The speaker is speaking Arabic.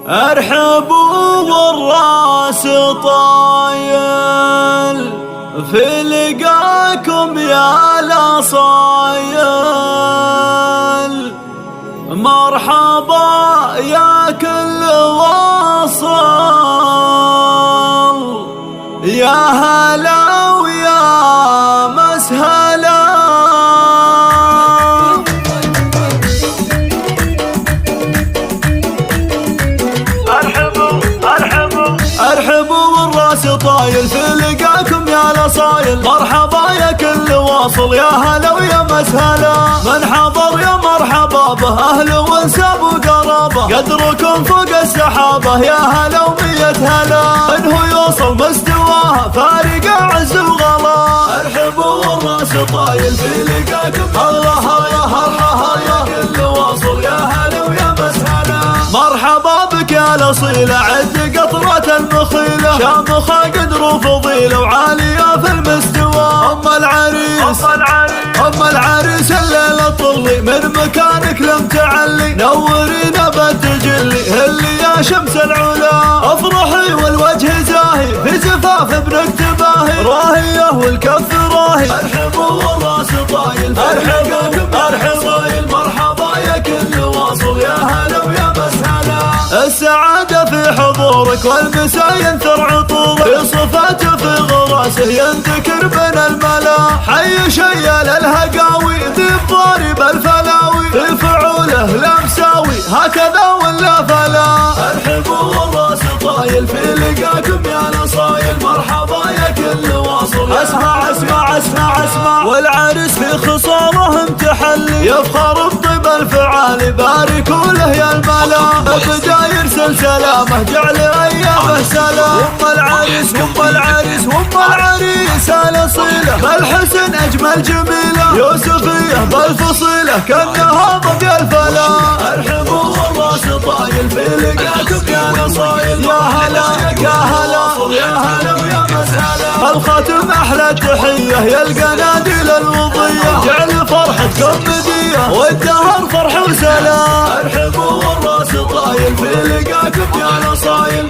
ارحبوا والراس طايل في لقاكم يا الاصايل. مرحبا يا كل واصل، يا هلا ويا مسهلا. ارحبوا والراس طايل في لقاكم يا الاصايل. مرحبا يا كل واصل، يا هلا ويا مسهلا. من حضر يا مرحبا به، اهل وانساب وقرابه. قدركم فوق السحابه، يا هلا ومية هلا. انه يوصل مستواها فارق عز وغلا. ارحبوا والراس طايل في لقاكم الله الله الله يا كل واصل، يا هلا ويا مسهلا. مرحبا بك يا الاصيله، عد قطرة المخيله. شامخه قدر وفضيله وعاليه في المستوى. ام العريس الليله طلي، من مكانك لم تعلي. نورينا بالتجلي، هلي يا شمس العلا. افرحي والوجه زاهي، في زفاف ابنك تباهي. راهيه والكف راهي. ارحبوا والراس طايل، ارحبوا مرحبا يا كل واصل، يا هلا ويا مسهلا. السعادة في حضورك والمسا ينثر عطورك. في صفاته في غراسه ينذكر بين الملا. حي شيال الهقاوي ذي الضارب الفلاوي. في فعوله لا مساوي هكذا ولا فلا. ارحبوا والراس طايل في لقاكم يا الاصايل. مرحبا يا كل واصل، اسمع اسمع اسمع اسمع. والعريس في خصالهم تحلي، يفخر بطيب الفعال. باركوا له يا الملا، بدا يرسل سلامه جعل ايامه سلام. ام العريس الاصيله، بالحسن اجمل جميله. يوسفيه بالفصيله كانها ضبي الفلا. ارحبوا والراس طايل في لقاكم يا الاصايل. يا هلا يا هلا ويا مسهلا. الخاتم احلى تحيه، يا القناديل الوضيه. جعل فرحتكم بديه والدهر فرح وسلام. ارحبوا والراس طايل في لقاكم يا الاصايل.